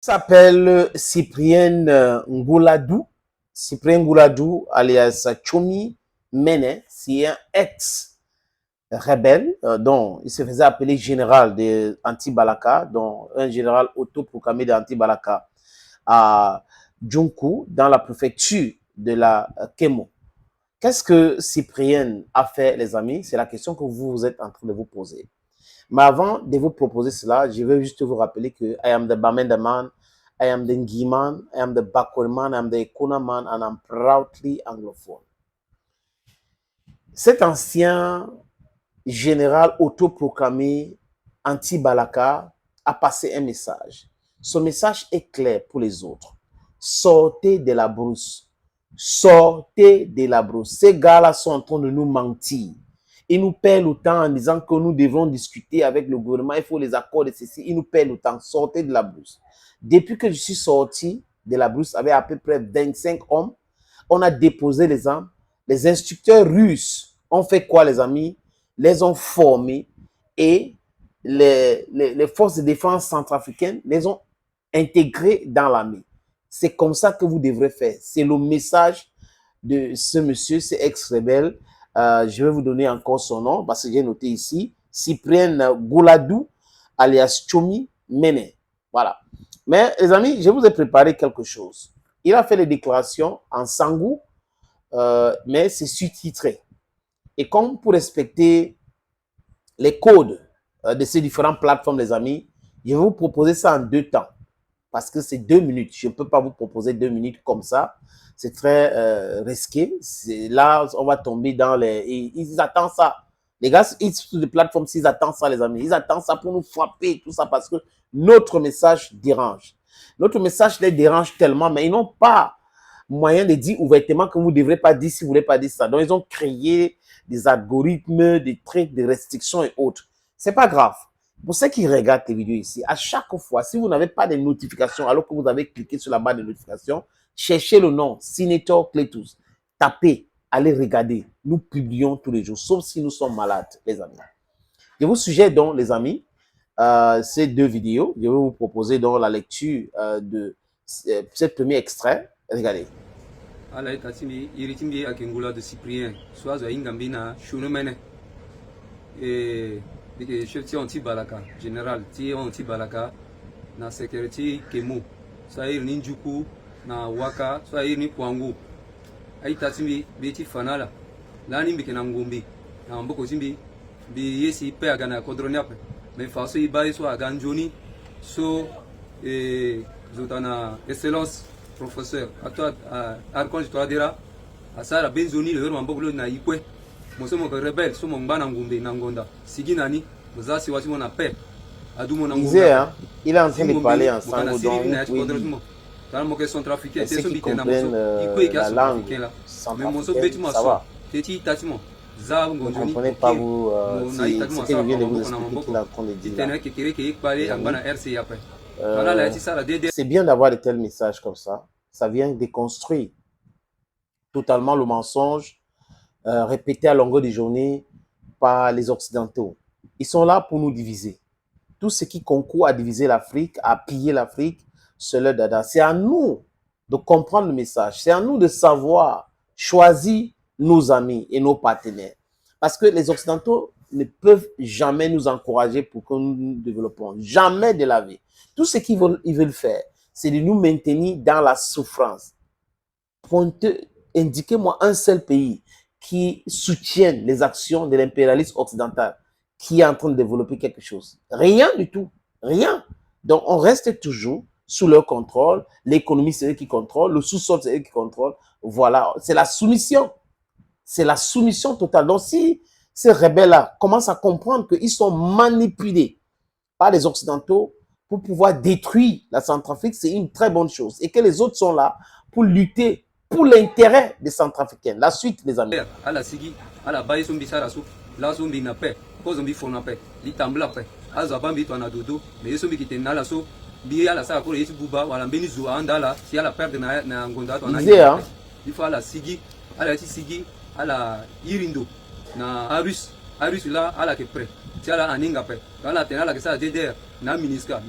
S'appelle Cyprien Ngouladou. Cyprien Ngouladou, alias Chomi Mene, c'est un ex-rebelle dont il se faisait appeler général de Anti-Balaka, dont un général autoproclamé d'Anti-Balaka à Djunku, dans la préfecture de la Kemo. Qu'est-ce que Cyprien a fait, les amis? C'est la question que vous êtes en train de vous poser. Mais avant de vous proposer cela, je vais juste vous rappeler que I am the Bamenda man, I am the Ngi man, I am the Bakwe man, I am the Ekuna man, and I'm proudly anglophone. Cet ancien général autoproclamé anti-Balaka a passé un message. Son message est clair pour les autres. Sortez de la brousse. Sortez de la brousse. Ces gars-là sont en train de nous mentir. Ils nous perdent le temps en disant que nous devons discuter avec le gouvernement, il faut les accords de ceci. Ils nous perdent le temps. Sortez de la brousse. Depuis que je suis sorti de la brousse avec à peu près 25 hommes, on a déposé les armes. Les instructeurs russes ont fait quoi, les amis? Les ont formés et les forces de défense centrafricaines les ont intégrés dans l'armée. C'est comme ça que vous devrez faire. C'est le message de ce monsieur, ce ex-rebelle. Je vais vous donner encore son nom parce que j'ai noté ici. Cyprien Ngouladou, alias Chomi Mene. Voilà. Mais les amis, je vous ai préparé quelque chose. Il a fait les déclarations en sangou, mais c'est sous-titré. Et comme pour respecter les codes de ces différentes plateformes, les amis, je vais vous proposer ça en 2 temps. Parce que c'est 2 minutes. Je ne peux pas vous proposer 2 minutes comme ça. C'est très risqué. Là, on va tomber dans les... Ils attendent ça. Les gars, ils sont sur des plateformes, ils attendent ça, les amis. Ils attendent ça pour nous frapper, tout ça, parce que notre message dérange. Notre message les dérange tellement, mais ils n'ont pas moyen de dire ouvertement que vous ne devrez pas dire si vous ne voulez pas dire ça. Donc, ils ont créé des algorithmes, des trucs, des restrictions et autres. C'est pas grave. Pour ceux qui regardent les vidéos ici, à chaque fois, si vous n'avez pas de notifications, alors que vous avez cliqué sur la barre de notification, cherchez le nom Senator Cletus. Tapez, allez regarder. Nous publions tous les jours, sauf si nous sommes malades, les amis. Je vous suggère donc, les amis, ces 2 vidéos. Je vais vous proposer donc la lecture de ce premier extrait. Regardez. Ala itatimi iritimbi akingula de Cyprien swazo ingambina shunomene dike chef anti balaka général ti anti balaka na sécurité kemu sair ninjuku na waka sair ni kwangu aitatimi beti fanala lani mbikena ngumbi na mboko simbi bi yesi pe agana kodroniape mais faso ibai so aganjoni so zotana excellence professeur ato archange to adira asara benzoni le verma mbokolo na ikwe mosomo ko rebelle so mbana ngumbe na ngonda siginani muzasi wati mona paix adumo na ngomba il est en train de parler ensemble donc oui dans mo que centrafricain c'est so bitena moso ikwe ka centrafricain là mais moso betima so teti tatimo za ngonjoni comprenez pas vous c'est que vient de vous expliquer qu'il est en train de dire là qui kire ki parler ngana RC après. C'est bien d'avoir de tels messages comme ça. Ça vient déconstruire totalement le mensonge répété à longueur de journée par les Occidentaux. Ils sont là pour nous diviser. Tout ce qui concourt à diviser l'Afrique, à piller l'Afrique, c'est leur dada. C'est à nous de comprendre le message. C'est à nous de savoir choisir nos amis et nos partenaires. Parce que les Occidentaux ne peuvent jamais nous encourager pour que nous nous développons. Jamais de la vie. Tout ce qu'ils veulent faire, c'est de nous maintenir dans la souffrance. Indiquez-moi un seul pays qui soutienne les actions de l'impérialisme occidental, qui est en train de développer quelque chose. Rien du tout. Rien. Donc, on reste toujours sous leur contrôle. L'économie, c'est eux qui contrôlent. Le sous-sol, c'est eux qui contrôlent. Voilà. C'est la soumission. C'est la soumission totale. Donc, si ces rebelles-là commencent à comprendre qu'ils sont manipulés par les Occidentaux pour pouvoir détruire la Centrafrique, c'est une très bonne chose. Et que les autres sont là pour lutter pour l'intérêt des Centrafricains. La suite, les amis. À la Sigi, à la Baye Sombi Sarasu, la Sombi na paix, Kozombi Fona paix, l'Itambla paix, Azabambi Toana Dodo, mais Sombi qui était Nalaso, Bia la Sara pour les Bouba, ou à la Benizu Andala, si à la perte de Nangonda, il faut à la Sigi, à la Sigi, à la Irindo, na Arus, Russe là, à la que près. Tu as là, en Inga près. Quand la tenue, la que ça, DDR, na Miniska,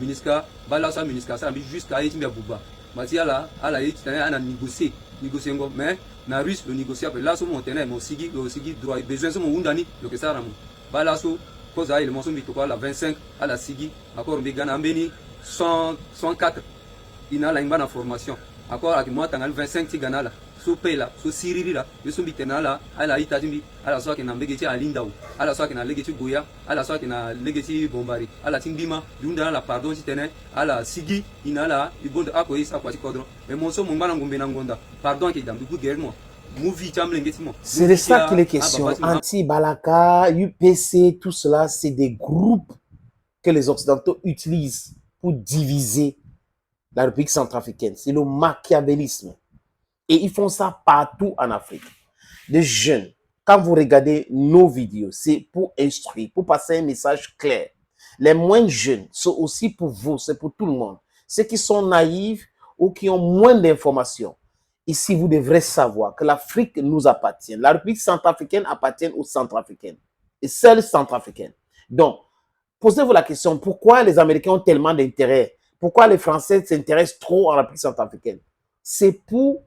bala ça, Miniska, ça, jusqu'à Etimia Bouba. Matia là, à la Etimia, on a négocié, mais, na Russe, le négocier après, là, sur mon tenue, mon sigi, droit, besoin sur mon Wundani, le que ça, ramon. Bala so, cause à il, mon son, quoi, la 25, à la sigi, encore, on Gana, Mbeni, 104, il a la une formation. Encore, avec moi, t'as 25, tu gagnes là. So pay là, so siriri là, je suis bitena là, à la itajimbi, à la soie qui n'a legeti à Lindao, à la soie qui n'a legeti Goya, à la soie qui n'a legeti Bombari, à la Tingbima, d'unda la pardon si tenait, à la Sigi, inala, du bon de Akois, Aquati Codron, mais mon son, mon banangombenangonda, pardon qui est dans le goût guerre-moi. C'est de ça qu'il est question. Anti-Balaka, UPC, tout cela, c'est des groupes que les Occidentaux utilisent pour diviser la République centrafricaine. C'est le machiavélisme. Et ils font ça partout en Afrique. Des jeunes, quand vous regardez nos vidéos, c'est pour instruire, pour passer un message clair. Les moins jeunes sont aussi pour vous, c'est pour tout le monde. Ceux qui sont naïfs ou qui ont moins d'informations. Ici, vous devrez savoir que l'Afrique nous appartient. La République centrafricaine appartient aux Centrafricains. Et seuls Centrafricains. Donc, posez-vous la question, pourquoi les Américains ont tellement d'intérêt? Pourquoi les Français s'intéressent trop à la République centrafricaine? C'est pour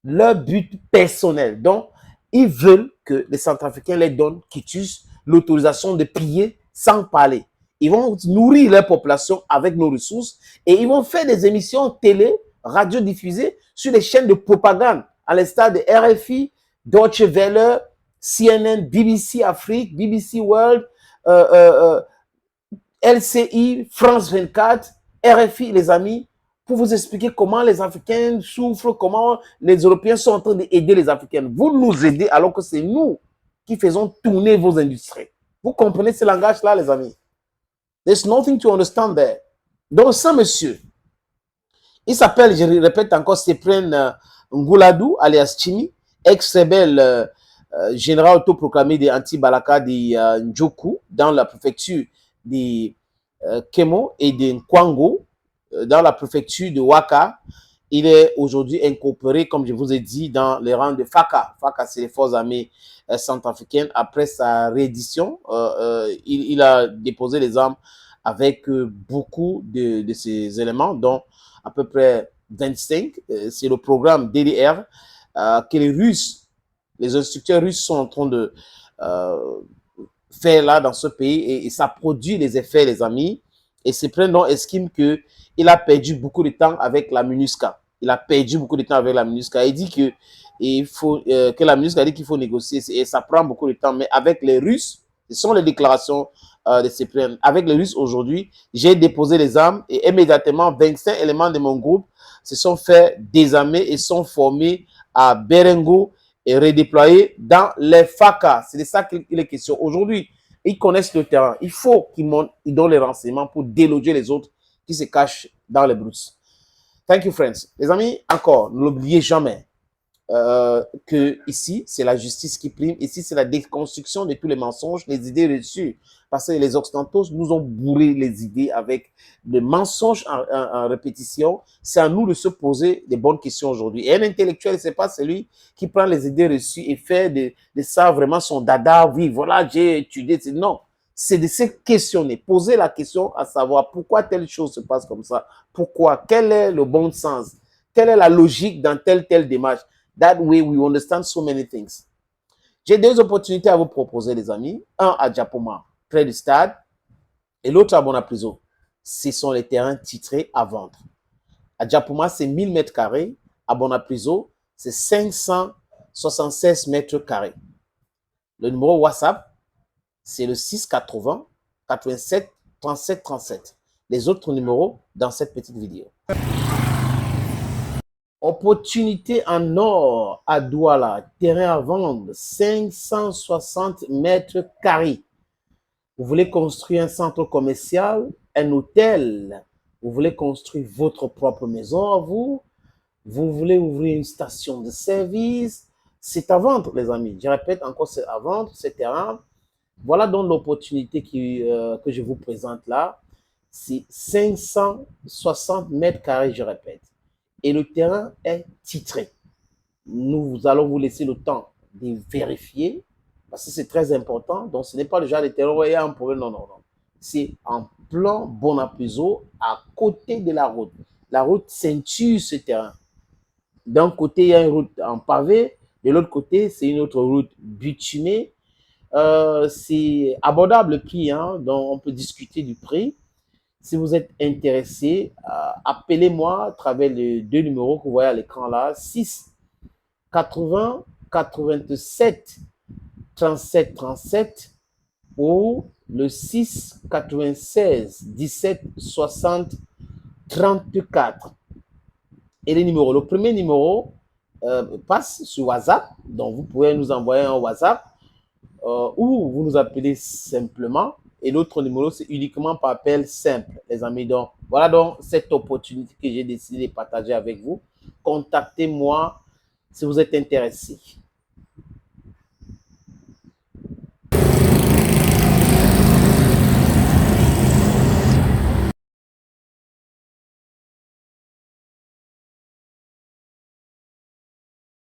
leur but personnel. Donc, ils veulent que les Centrafricains les donnent quitus l'autorisation de piller sans parler. Ils vont nourrir leur population avec nos ressources et ils vont faire des émissions télé, radiodiffusées sur les chaînes de propagande, à l'instar de RFI, Deutsche Welle, CNN, BBC Afrique, BBC World, LCI, France 24, RFI, les amis, pour vous expliquer comment les Africains souffrent, comment les Européens sont en train d'aider les Africains. Vous nous aidez alors que c'est nous qui faisons tourner vos industries. Vous comprenez ce langage-là, les amis? There's nothing to understand there. Donc, ce monsieur, il s'appelle, je répète encore, Cyprien Ngouladou, alias Chimi, ex-rebelle général autoproclamé des anti-Balaka de Ndjoku, dans la préfecture de Kemo et de Nkwango, dans la préfecture de Ouaka. Il est aujourd'hui incorporé, comme je vous ai dit, dans les rangs de FACA. FACA, c'est les forces armées centrafricaines. Après sa réédition, il a déposé les armes avec beaucoup de ces éléments, dont à peu près 25. C'est le programme DDR que les Russes, les instructeurs russes sont en train de faire là dans ce pays et ça produit les effets, les amis. Et Cyprien estime qu'il a perdu beaucoup de temps avec la MINUSCA. Il a perdu beaucoup de temps avec la MINUSCA. Il dit que la MINUSCA dit qu'il faut négocier et ça prend beaucoup de temps. Mais avec les Russes, ce sont les déclarations de Cyprien. Avec les Russes aujourd'hui, j'ai déposé les armes et immédiatement 25 éléments de mon groupe se sont fait désarmer et sont formés à Berengo et redéployés dans les FACA. C'est de ça qu'il est question. Aujourd'hui, ils connaissent le terrain. Il faut qu'ils donnent les renseignements pour déloger les autres qui se cachent dans les brousses. Thank you, friends. Les amis, encore, ne l'oubliez jamais que ici, c'est la justice qui prime. Ici, c'est la déconstruction de tous les mensonges, les idées reçues. Parce que les Occidentaux nous ont bourré les idées avec des mensonges en répétition. C'est à nous de se poser des bonnes questions aujourd'hui. Et un intellectuel, c'est pas celui qui prend les idées reçues et fait de ça vraiment son dada. Oui, voilà, j'ai étudié. Non, c'est de se questionner, poser la question à savoir pourquoi telle chose se passe comme ça. Pourquoi? Quel est le bon sens? Quelle est la logique dans telle démarche? That way, we understand so many things. J'ai deux opportunités à vous proposer, les amis. Un à Djapoma, près du stade, et l'autre à Bonapriso. Ce sont les terrains titrés à vendre. À Djapoma, c'est 1000 mètres carrés. À Bonapriso, c'est 576 mètres carrés. Le numéro WhatsApp, c'est le 680 87 37 37. Les autres numéros dans cette petite vidéo. Opportunité en or à Douala, terrain à vendre, 560 mètres carrés. Vous voulez construire un centre commercial, un hôtel, vous voulez construire votre propre maison à vous, vous voulez ouvrir une station de service, c'est à vendre, les amis. Je répète encore, c'est à vendre, ce terrain. Voilà donc l'opportunité que je vous présente là. C'est 560 mètres carrés, je répète. Et le terrain est titré. Nous allons vous laisser le temps de vérifier Parce que c'est très important. Donc, ce n'est pas le genre de terrain où il y a un problème. Non, non, non. C'est en plan Bonapizot, à côté de la route. La route ceinture ce terrain. D'un côté, il y a une route en pavé. De l'autre côté, c'est une autre route bitumée. C'est abordable le prix, hein, donc on peut discuter du prix. Si vous êtes intéressé, appelez-moi à travers les deux numéros que vous voyez à l'écran là, 6 80 87 37 37 ou le 6 96 17 60 34. Et les numéros, le premier numéro passe sur WhatsApp, donc vous pouvez nous envoyer un WhatsApp ou vous nous appelez simplement. Et l'autre numéro, c'est uniquement par appel simple, les amis. Donc, voilà donc cette opportunité que j'ai décidé de partager avec vous. Contactez-moi si vous êtes intéressé.